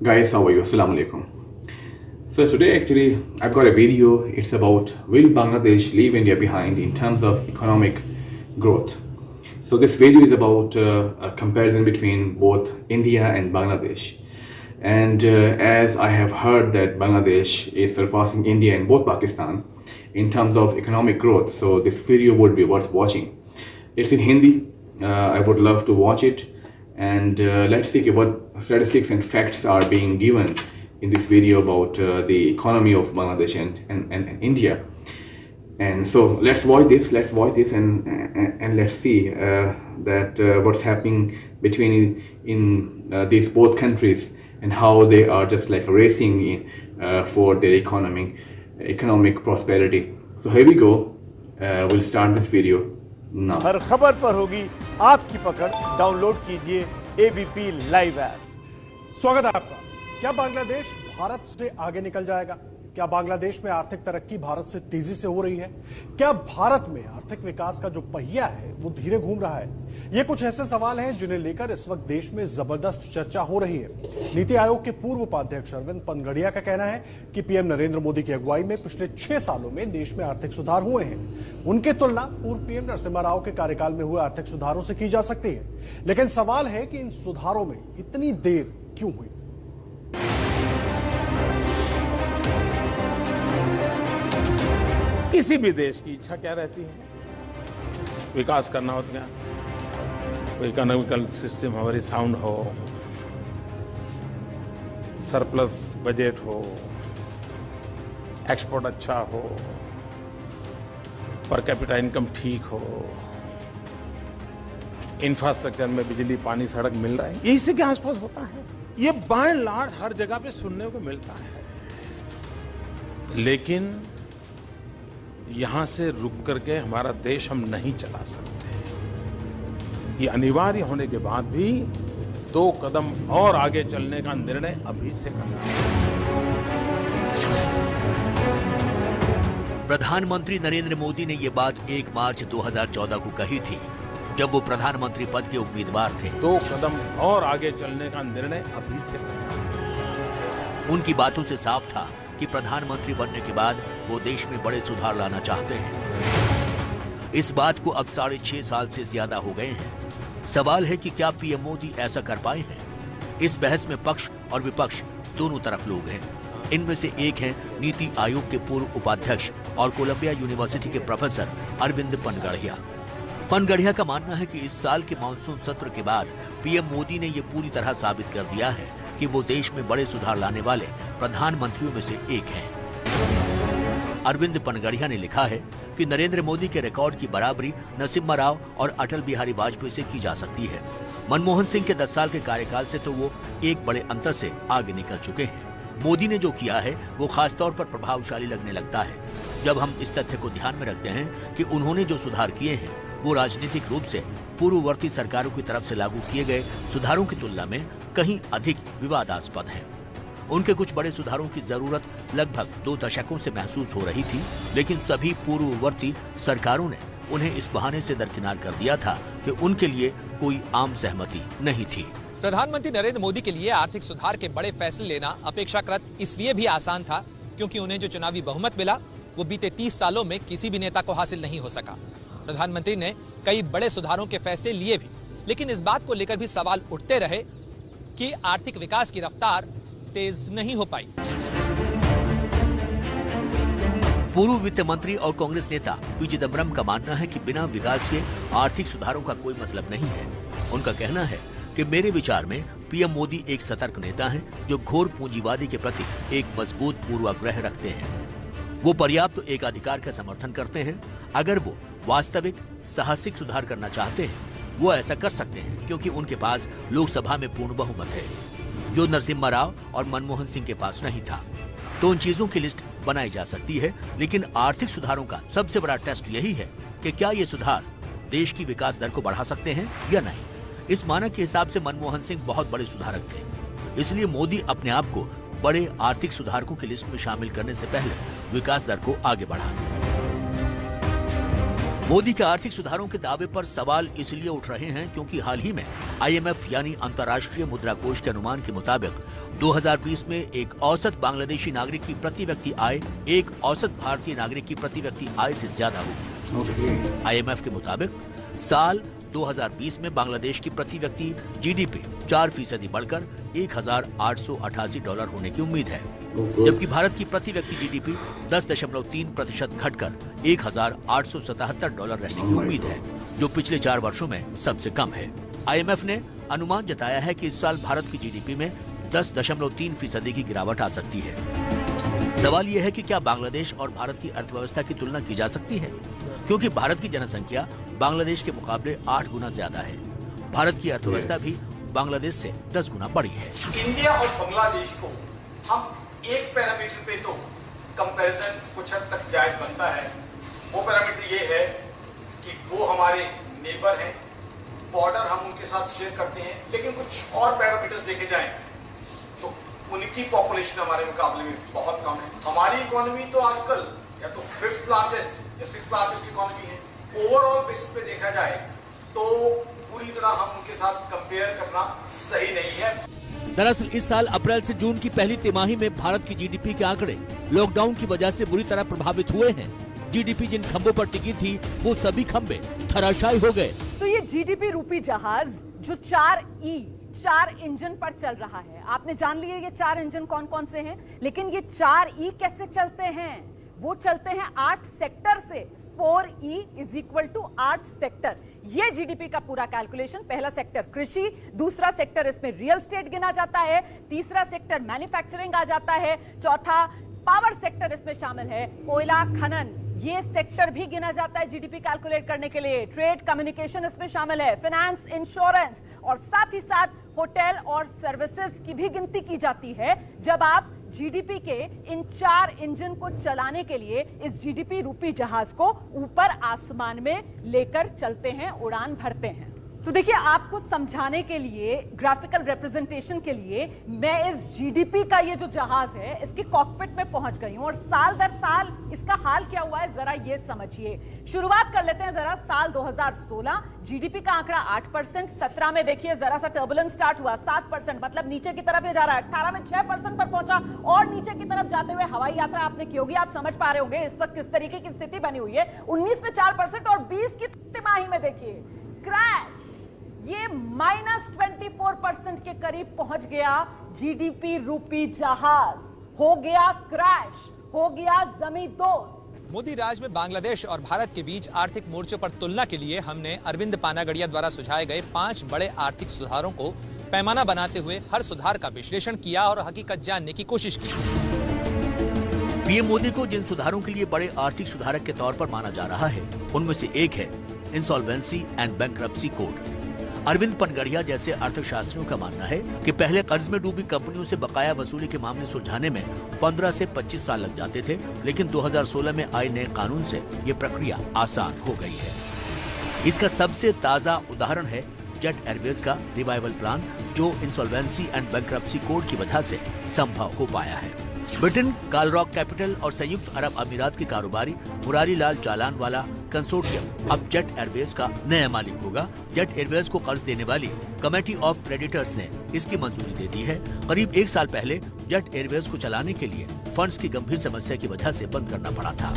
Guys, how are you? Assalamu alaikum. So today actually I've got a video. It's about will Bangladesh leave India behind in terms of economic growth. So this video is about a comparison between both India and Bangladesh. And as I have heard that Bangladesh is surpassing India and both Pakistan in terms of economic growth, so this video would be worth watching. It's in Hindi. I would love to watch it. And let's see what statistics and facts are being given in this video about the economy of Bangladesh and India. And so let's watch this and let's see that what's happening between in these both countries and how they are just like racing for their economic prosperity. So here we go. We'll start this video now. हर खबर पर होगी आपकी पकड़। Download कीजिए ABP live app. स्वागत है आपका। क्या बांग्लादेश भारत से आगे निकल जाएगा? क्या बांग्लादेश में आर्थिक तरक्की भारत से तेजी से हो रही है? क्या भारत में आर्थिक विकास का जो पहिया है वो धीरे घूम रहा है? ये कुछ ऐसे सवाल हैं जिन्हें लेकर इस वक्त देश में जबरदस्त चर्चा हो रही है। नीति आयोग के पूर्व उपाध्यक्ष अरविंद पनगड़िया का कहना है कि पीएम नरेंद्र मोदी की अगुवाई में पिछले 6 सालों में देश में आर्थिक सुधार हुए हैं। उनकी तुलना पूर्व पीएम नरसिम्हा राव के कार्यकाल में हुए आर्थिक सुधारों से की जा सकती है। लेकिन सवाल है कि इन सुधारों में इतनी देर क्यों हुई? किसी भी देश की इच्छा क्या रहती है? विकास करना हो, क्या इकोनॉमिकल सिस्टम हमारी साउंड हो, सरप्लस बजट हो, एक्सपोर्ट अच्छा हो, पर कैपिटा इनकम ठीक हो, इंफ्रास्ट्रक्चर में बिजली पानी सड़क मिल रहा है, ये इसी के आसपास होता है। ये बाय एंड लार्ज हर जगह पे सुनने को मिलता है। लेकिन यहां से रुक करके हमारा देश हम नहीं चला सकते। ये अनिवार्य होने के बाद भी 2 कदम और आगे चलने का निर्णय अभी से करना है। प्रधानमंत्री नरेंद्र मोदी ने ये बात 1 मार्च 2014 को कही थी, जब वो प्रधानमंत्री पद के उम्मीदवार थे। 2 कदम और आगे चलने का निर्णय अभी से करना है। उनकी बातों से साफ था कि प्रधानमंत्री बनने के बाद वो देश में बड़े सुधार लाना चाहते हैं। इस बात को अब 6.5 साल से ज्यादा हो गए हैं। सवाल है कि क्या पीएम मोदी ऐसा कर पाए हैं? इस बहस में पक्ष और विपक्ष दोनों तरफ लोग हैं। इनमें से एक हैं नीति आयोग के पूर्व उपाध्यक्ष और कोलंबिया यूनिवर्सिटी के प्रोफेसर अरविंद पनगड़िया। पनगड़िया का मानना है कि इस साल के मानसून सत्र के बाद पीएम मोदी ने ये पूरी तरह साबित कर दिया है कि वो देश में बड़े सुधार लाने वाले प्रधानमंत्रियों में से एक हैं। अरविंद पनगड़िया ने लिखा है कि नरेंद्र मोदी के रिकॉर्ड की बराबरी नरसिम्हा राव और अटल बिहारी वाजपेयी से की जा सकती है। मनमोहन सिंह के 10 साल के कार्यकाल से तो वो एक बड़े अंतर से आगे निकल चुके हैं। मोदी ने जो किया है वो खासतौर पर प्रभावशाली लगने लगता है जब हम इस तथ्य को ध्यान में रखते हैं कि उन्होंने जो सुधार किए हैं वो राजनीतिक रूप से पूर्ववर्ती सरकारों की तरफ से लागू किए गए सुधारों की तुलना में कहीं अधिक विवादास्पद है। उनके कुछ बड़े सुधारों की जरूरत लगभग 2 दशकों से महसूस हो रही थी, लेकिन सभी पूर्ववर्ती सरकारों ने उन्हें इस बहाने से दरकिनार कर दिया था कि उनके लिए कोई आम सहमति नहीं थी। प्रधानमंत्री नरेंद्र मोदी के लिए आर्थिक सुधार के बड़े फैसले लेना अपेक्षाकृत इसलिए भी आसान था क्योंकि उन्हें जो चुनावी बहुमत मिला वो बीते 30 सालों में किसी भी नेता को हासिल नहीं हो सका। प्रधानमंत्री ने कई बड़े सुधारों के फैसले लिए भी, लेकिन इस बात को लेकर भी सवाल उठते रहे कि आर्थिक विकास की रफ्तार तेज नहीं हो पाई। पूर्व वित्त मंत्री और कांग्रेस नेता पी चिदम्बरम का मानना है कि बिना विकास के आर्थिक सुधारों का कोई मतलब नहीं है। उनका कहना है कि मेरे विचार में पीएम मोदी एक सतर्क नेता हैं जो घोर पूंजीवादी के प्रति एक मजबूत पूर्वाग्रह रखते हैं। वो पर्याप्त एकाधिकार का समर्थन करते हैं। अगर वो वास्तविक साहसिक सुधार करना चाहते हैं वो ऐसा कर सकते हैं क्योंकि उनके पास लोकसभा में पूर्ण बहुमत है, जो नरसिम्हा राव और मनमोहन सिंह के पास नहीं था। तो उन चीजों की लिस्ट बनाई जा सकती है, लेकिन आर्थिक सुधारों का सबसे बड़ा टेस्ट यही है कि क्या ये सुधार देश की विकास दर को बढ़ा सकते हैं या नहीं। इस मानक के हिसाब से मनमोहन सिंह बहुत बड़े सुधारक थे, इसलिए मोदी अपने आप को बड़े आर्थिक सुधारकों की लिस्ट में शामिल करने से पहले विकास दर को आगे बढ़ाएं। मोदी के आर्थिक सुधारों के दावे पर सवाल इसलिए उठ रहे हैं क्योंकि हाल ही में IMF यानी अंतर्राष्ट्रीय मुद्रा कोष के अनुमान के मुताबिक 2020 में एक औसत बांग्लादेशी नागरिक की प्रति व्यक्ति आय एक औसत भारतीय नागरिक की प्रति व्यक्ति आय से ज्यादा होगी। IMF के मुताबिक साल 2020 में बांग्लादेश की प्रति व्यक्ति GDP 4% बढ़कर $1,888 होने की उम्मीद है, जबकि भारत की प्रति व्यक्ति GDP 10.3% घटकर $1,877 रहने की उम्मीद है, जो पिछले 4 वर्षों में सबसे कम है। IMF ने अनुमान जताया है कि इस साल भारत की GDP में 10.3% की गिरावट आ सकती है। सवाल यह है कि क्या बांग्लादेश और भारत की अर्थव्यवस्था की तुलना की जा सकती है, क्योंकि भारत की जनसंख्या बांग्लादेश के मुकाबले 8 गुना ज्यादा है। भारत की अर्थव्यवस्था भी बांग्लादेश से 10 गुना बड़ी है। इंडिया और बांग्लादेश को हम एक पैरामीटर पे तो कंपैरिजन कुछ हद तक जायज बनता है। वो पैरामीटर ये है कि वो हमारे नेबर हैं, बॉर्डर हम उनके साथ शेयर करते हैं, लेकिन कुछ और पैरामीटर्स देखे जाएं तो उनकी पॉपुलेशन हमारे मुकाबले में बहुत कम है। हमारी इकोनॉमी तो आजकल या तो 5th लार्जेस्ट या 6th लार्जेस्ट इकोनॉमी है। ओवरऑल बेसिस पे देखा जाए तो पूरी तरह हम उनके साथ कंपेयर करना सही नहीं है। दरअसल इस साल अप्रैल से जून की पहली तिमाही में भारत की GDP के आंकड़े लॉकडाउन की वजह से बुरी तरह प्रभावित हुए हैं। GDP जिन खंभों पर टिकी थी वो सभी खंभे धराशायी हो गए। तो ये GDP रूपी जहाज जो 4 इंजन पर चल रहा है, आपने जान लिया ये 4 इंजन कौन कौन से हैं, लेकिन ये 4E कैसे चलते हैं? वो चलते हैं 8 सेक्टर से। 4E = 8 sector. ये GDP का पूरा कैलकुलेशन। पहला सेक्टर कृषि, दूसरा सेक्टर इसमें रियल एस्टेट गिना जाता है, तीसरा सेक्टर मैन्युफैक्चरिंग आ जाता है, चौथा पावर सेक्टर इसमें शामिल है, कोयला खनन ये सेक्टर भी गिना जाता है GDP कैलकुलेट करने के लिए, ट्रेड कम्युनिकेशन इसमें शामिल है, फाइनेंस, इंश्योरेंस और साथ ही साथ होटल और सर्विसेज की भी गिनती की जाती है। जब आप GDP के इन 4 इंजन को चलाने के लिए इस GDP रूपी जहाज को ऊपर आसमान में लेकर चलते हैं, उड़ान भरते हैं। तो देखिए, आपको समझाने के लिए, ग्राफिकल रिप्रेजेंटेशन के लिए मैं इस GDP का ये जो जहाज है इसके कॉकपिट में पहुंच गई हूं और साल दर साल इसका हाल क्या हुआ है जरा ये समझिए। शुरुआत कर लेते हैं जरा साल 2016। GDP का आंकड़ा 8%, 17 में देखिए जरा सा टर्बुलेंस स्टार्ट हुआ, 7%, मतलब नीचे की तरफ ये जा रहा है। 18 में 6% पर पहुंचा और नीचे की तरफ जाते हुए हवाई यात्रा आपने की होगी, आप समझ पा रहे होंगे इस वक्त किस तरीके की स्थिति बनी हुई है। 19 में 4% और 20 की तिमाही में देखिए क्रैश, ये -24% के करीब पहुंच गया GDP रूपी जहाज, हो गया क्रैश, हो गया जमींदोज। मोदी राज में बांग्लादेश और भारत के बीच आर्थिक मोर्चों पर तुलना के लिए हमने अरविंद पानागड़िया द्वारा सुझाए गए 5 बड़े आर्थिक सुधारों को पैमाना बनाते हुए हर सुधार का विश्लेषण किया और हकीकत जानने की कोशिश की। पीएम मोदी को जिन सुधारों के लिए बड़े आर्थिक सुधारक के तौर पर माना जा रहा है उनमें से एक है insolvency and bankruptcy code. Arvind Panagariya जैसे अर्थशास्त्रियों का मानना है कि पहले कर्ज में डूबी कंपनियों से बकाया वसूली के मामले सुलझाने में 15 से 25 साल लग जाते थे, लेकिन 2016 में आए नए कानून से ये प्रक्रिया आसान हो गई है। इसका सबसे ताजा उदाहरण है जेट एयरवेज का रिवाइवल प्लान, जो इंसॉल्वेंसी एंड बैंक्रप्सी कोड की वजह से संभव हो पाया है। ब्रिटेन, कालरॉक कैपिटल और संयुक्त अरब अमीरात के कारोबारी मुरारी लाल जालान वाला कंसोर्टियम अब जेट एयरवेज का नया मालिक होगा। जेट एयरवेज को कर्ज देने वाली कमेटी ऑफ क्रेडिटर्स ने इसकी मंजूरी दे दी है। करीब 1 साल पहले जेट एयरवेज को चलाने के लिए फंड्स की गंभीर समस्या की वजह से बंद करना पड़ा था।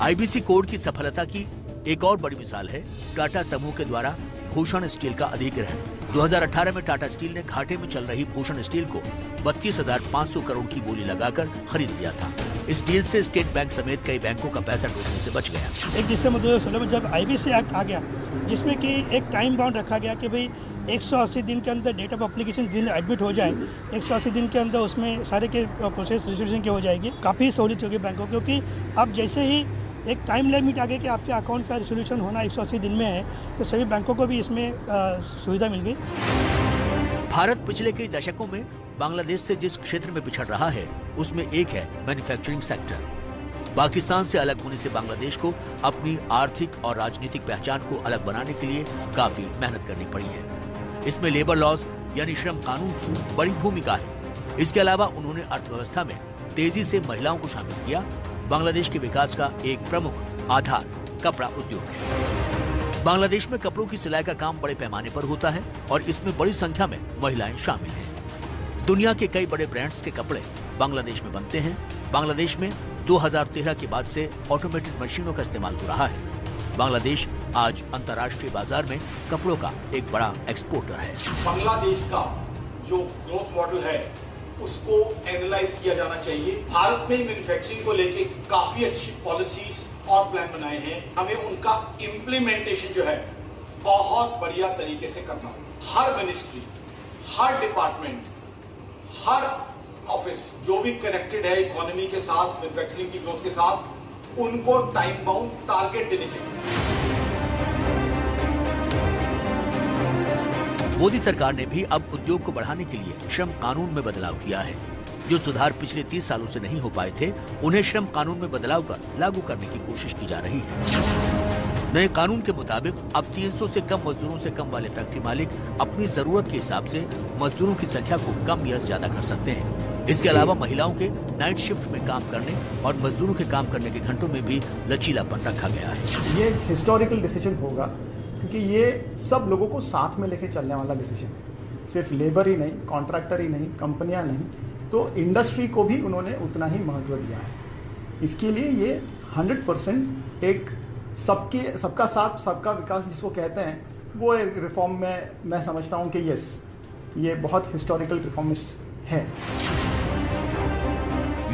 IBC कोड की सफलता की एक और बड़ी मिसाल है टाटा समूह के द्वारा भूषण स्टील का अधिग्रहण। 2018 में टाटा स्टील ने घाटे में चल रही भूषण स्टील को 32,500 करोड़ की बोली लगाकर खरीद लिया था। इस डील से स्टेट बैंक समेत कई बैंकों का पैसा डूबने से बच गया। 1 दिसंबर 2016 में जब IBC एक्ट आ गया, जिसमें कि एक टाइम बाउंड रखा गया कि भाई 180 दिन के अंदर डेट ऑफ एप्लीकेशन दिन एडमिट हो जाए, 180 दिन के अंदर उसमें सारे के प्रोसेस रेजोल्यूशन की हो जाएगी। काफ़ी सहूलियत होगी बैंकों, क्योंकि अब जैसे ही एक टाइम लिमिट आ गया कि आपके अकाउंट का रेजोल्यूशन होना 180 दिन में है, तो सभी बैंकों को भी इसमें सुविधा मिल गई। भारत पिछले कई दशकों में बांग्लादेश से जिस क्षेत्र में पिछड़ रहा है उसमें एक है मैन्युफैक्चरिंग सेक्टर। पाकिस्तान से अलग होने से बांग्लादेश को अपनी आर्थिक और राजनीतिक पहचान को अलग बनाने के लिए काफी मेहनत करनी पड़ी है। इसमें लेबर लॉज यानी श्रम कानून की बड़ी भूमिका है। इसके अलावा उन्होंने अर्थव्यवस्था में तेजी से महिलाओं को शामिल किया। बांग्लादेश के विकास का एक प्रमुख आधार कपड़ा उद्योग है। बांग्लादेश में कपड़ों की सिलाई का काम बड़े पैमाने पर होता है और इसमें बड़ी संख्या में महिलाएं शामिल हैं। दुनिया के कई बड़े ब्रांड्स के कपड़े बांग्लादेश में बनते हैं। बांग्लादेश में 2013 के बाद से ऑटोमेटेड मशीनों का इस्तेमाल हो रहा है। बांग्लादेश आज अंतर्राष्ट्रीय बाजार में कपड़ों का एक बड़ा एक्सपोर्टर है। बांग्लादेश का जो ग्रोथ मॉडल है उसको एनालाइज किया जाना चाहिए। भारत में मैन्युफैक्चरिंग को लेके काफी अच्छी पॉलिसीज और प्लान बनाए हैं। हमें उनका इम्प्लीमेंटेशन जो है बहुत बढ़िया तरीके से करना होगा। हर मिनिस्ट्री, हर डिपार्टमेंट, हर ऑफिस जो भी कनेक्टेड है इकोनॉमी के साथ, मैन्युफैक्चरिंग की ग्रोथ के साथ, उनको टाइम बाउंड टारगेट देने चाहिए। मोदी सरकार ने भी अब उद्योग को बढ़ाने के लिए श्रम कानून में बदलाव किया है। जो सुधार पिछले 30 सालों से नहीं हो पाए थे, उन्हें श्रम कानून में बदलाव कर लागू करने की कोशिश की जा रही है। नए कानून के मुताबिक अब 300 से कम मजदूरों से कम वाले फैक्ट्री मालिक अपनी जरूरत के हिसाब से मजदूरों की संख्या को कम या ज्यादा कर सकते हैं। इसके अलावा महिलाओं के नाइट शिफ्ट में काम करने और मजदूरों के काम करने के घंटों में भी लचीलापन रखा गया है। ये हिस्टोरिकल डिसीजन होगा क्योंकि ये सब लोगों को साथ में लेके चलने वाला डिसीजन है। सिर्फ लेबर ही नहीं, कॉन्ट्रैक्टर ही नहीं, कंपनियां नहीं, तो इंडस्ट्री को भी उन्होंने उतना ही महत्व दिया है। इसके लिए ये 100% एक सबका साथ सबका विकास जिसको कहते हैं, वो एक रिफॉर्म में मैं समझता हूँ कि यस, ये बहुत हिस्टोरिकल रिफॉर्मिस्ट है।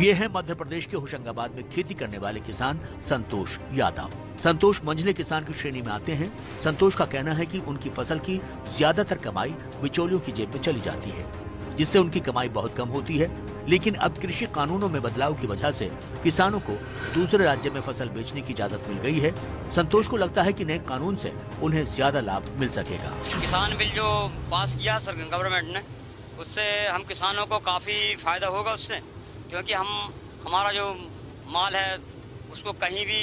ये है मध्य प्रदेश के होशंगाबाद में खेती करने वाले किसान संतोष यादव। संतोष मंझले किसान की श्रेणी में आते हैं। संतोष का कहना है कि उनकी फसल की ज्यादातर कमाई बिचौलियों की जेब में चली जाती है, जिससे उनकी कमाई बहुत कम होती है। लेकिन अब कृषि कानूनों में बदलाव की वजह से किसानों को दूसरे राज्य में फसल बेचने की इजाजत मिल गई है। संतोष को लगता है कि नए कानून से उन्हें ज्यादा लाभ मिल सकेगा। किसान बिल जो पास किया गवर्नमेंट ने, उससे हम किसानों को काफी फायदा होगा उससे, क्योंकि हमारा जो माल है उसको कहीं भी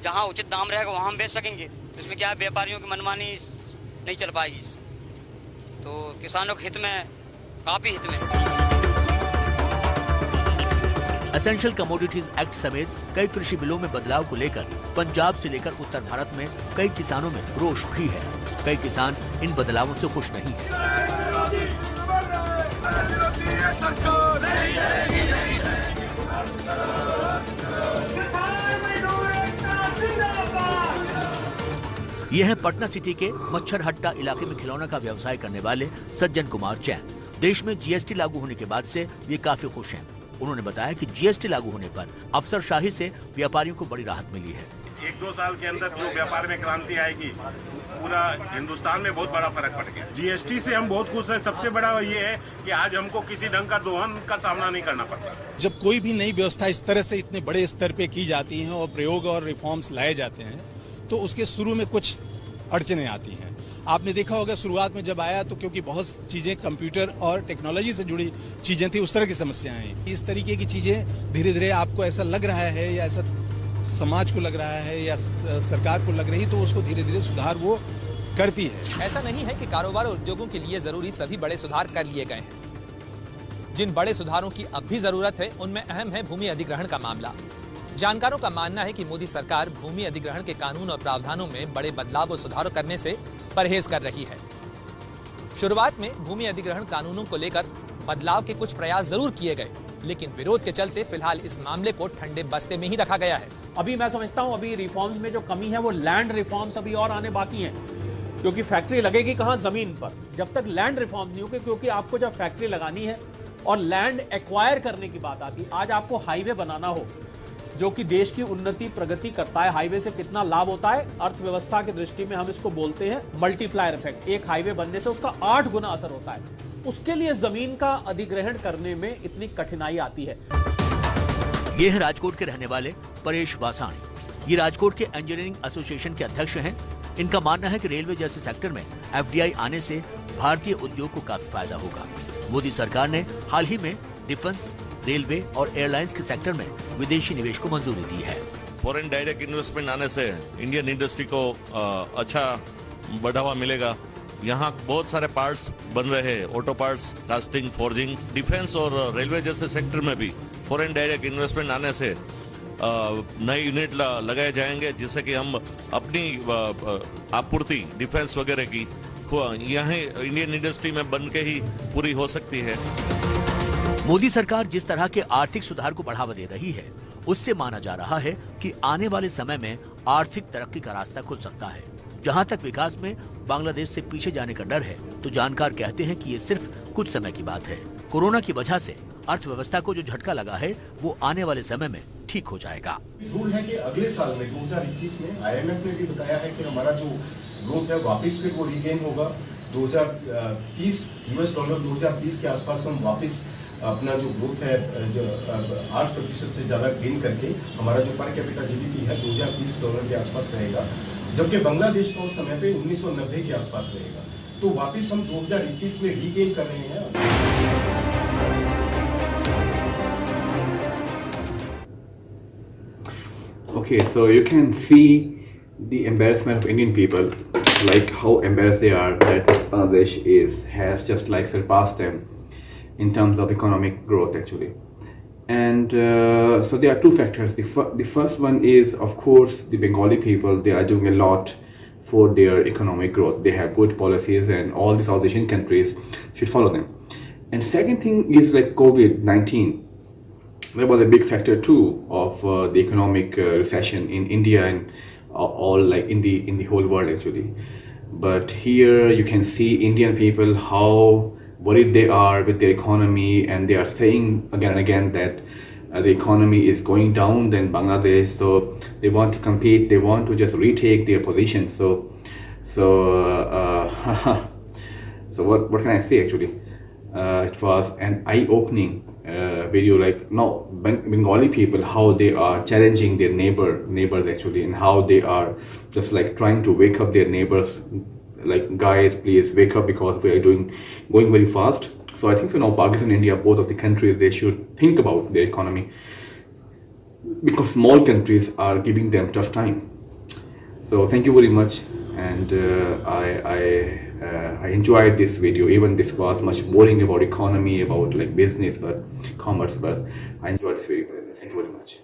जहां उचित दाम रहेगा वहां हम बेच सकेंगे। तो इसमें क्या है, व्यापारियों की मनमानी नहीं चल पाएगी इससे, तो किसानों के हित में, काफी हित में है। एसेंशियल कमोडिटीज एक्ट समेत कई कृषि बिलों में बदलाव को लेकर पंजाब से लेकर उत्तर भारत में कई किसानों में रोष भी है। कई किसान इन बदलावों से खुश नहीं है। यह है पटना सिटी के मच्छर हट्टा इलाके में खिलौना का व्यवसाय करने वाले सज्जन कुमार चैन। देश में जीएसटी लागू होने के बाद से ये काफी खुश हैं। उन्होंने बताया कि जीएसटी लागू होने पर अफसरशाही से व्यापारियों को बड़ी राहत मिली है। 1-2 साल के अंदर जो व्यापार में क्रांति आएगी, पूरा हिंदुस्तान में बहुत बड़ा फर्क पड़ गया। जीएसटी से हम बहुत खुश हैं। सबसे बड़ा ये है कि आज हमको किसी ढंग का दोहन का सामना नहीं करना पड़ता। जब कोई भी नई व्यवस्था इस तरह से इतने बड़े स्तर पे की जाती है और प्रयोग और रिफॉर्म्स लाए जाते हैं, तो उसके शुरू में कुछ अड़चने आती हैं। आपने देखा होगा शुरुआत में जब आया तो क्योंकि बहुत चीजें कंप्यूटर और टेक्नोलॉजी से जुड़ी चीजें थी, उस तरह की समस्याएं हैं। इस तरीके की चीजें धीरे धीरे आपको ऐसा लग रहा है या ऐसा समाज को लग रहा है या सरकार को लग रही, तो उसको धीरे धीरे सुधार वो करती है। ऐसा नहीं है कि कारोबार और उद्योगों के लिए जरूरी सभी बड़े सुधार कर लिए गए हैं। जिन बड़े सुधारों की अब भी जरूरत है उनमें अहम है भूमि अधिग्रहण का मामला। जानकारों का मानना है कि मोदी सरकार भूमि अधिग्रहण के कानून और प्रावधानों में बड़े बदलाव और सुधार करने से परहेज कर रही है। शुरुआत में भूमि अधिग्रहण कानूनों को लेकर बदलाव के कुछ प्रयास जरूर किए गए, लेकिन विरोध के चलते फिलहाल इस मामले को ठंडे बस्ते में ही रखा गया है। अभी मैं समझता हूं अभी रिफॉर्म्स में जो कमी है वो लैंड रिफॉर्म्स अभी और आने बाकी हैं, क्योंकि फैक्ट्री लगेगी कहां, जमीन पर। जब तक लैंड रिफॉर्म नहीं होगी, क्योंकि आपको जब फैक्ट्री लगानी है और लैंड एक्वायर करने की बात आती है, आज आपको हाईवे बनाना हो जो कि देश की उन्नति प्रगति करता है। हाईवे से कितना लाभ होता है अर्थव्यवस्था की दृष्टि में, हम इसको बोलते हैं मल्टीप्लायर इफेक्ट। एक हाईवे बनने से उसका 8 गुना असर होता है। उसके लिए जमीन का अधिग्रहण करने में इतनी कठिनाई आती है। ये है राजकोट के रहने वाले परेश वासाणी। ये राजकोट के इंजीनियरिंग एसोसिएशन के अध्यक्ष हैं। इनका मानना है कि रेलवे जैसे सेक्टर में एफडीआई आने से भारतीय उद्योग को काफी फायदा होगा। मोदी सरकार ने हाल ही में डिफेंस, रेलवे और एयरलाइंस के सेक्टर में विदेशी निवेश को मंजूरी दी है। फॉरेन डायरेक्ट इन्वेस्टमेंट आने से इंडियन इंडस्ट्री को अच्छा बढ़ावा मिलेगा। यहाँ बहुत सारे पार्ट्स बन रहे हैं, auto parts, casting, forging. Defence और रेलवे जैसे सेक्टर में भी फॉरेन डायरेक्ट इन्वेस्टमेंट आने से नए यूनिट लगाए जाएंगे, जिससे कि हम अपनी आपूर्ति डिफेंस वगैरह की यहाँ इंडियन इंडस्ट्री में बन के ही पूरी हो सकती है। मोदी सरकार जिस तरह के आर्थिक सुधार को बढ़ावा दे रही है, उससे माना जा रहा है कि आने वाले समय में आर्थिक तरक्की का रास्ता खुल सकता है। जहां तक विकास में बांग्लादेश से पीछे जाने का डर है, तो जानकार कहते हैं कि ये सिर्फ कुछ समय की बात है। कोरोना की वजह से अर्थव्यवस्था को जो झटका लगा है, वो आने वाले समय में ठीक हो जाएगा। जरूर है कि अगले साल में 2021 में IMF ने भी बताया है कि हमारा जो ग्रोथ है वापस फिर वो रिगेन होगा। 2030 US डॉलर 2030 के आसपास हम वापस अपना जो ग्रोथ है जो 8% से ज्यादा गेन करके हमारा जो पर कैपिटा GDP है 2030 डॉलर के आसपास रहेगा, जबकि बांग्लादेश का उस समय पे 1990 के आसपास रहेगा। तो वापस हम 2021 में रीगेन कर रहे हैं। Okay, so you can see the embarrassment of Indian people, like how embarrassed they are that Bangladesh has just like surpassed them in terms of economic growth actually. And so there are two factors. The first one is, of course, the Bengali people. They are doing a lot for their economic growth. They have good policies, and all the South Asian countries should follow them. And second thing is like COVID-19. That was a big factor too of the economic recession in India and all like in the whole world actually. But here you can see Indian people how worried they are with their economy, and they are saying again and again that the economy is going down than Bangladesh, so they want to compete, they want to just retake their position. So what can I say actually? It was an eye-opening video, like no Bengali people, how they are challenging their neighbors actually, and how they are just like trying to wake up their neighbors, like guys, please wake up because we are going very fast. So I think so now Pakistan and India, both of the countries, they should think about their economy, because small countries are giving them tough time. So thank you very much, and I enjoyed this video. Even this was much boring about economy, about like business, but commerce, but I enjoyed this video. Thank you very much.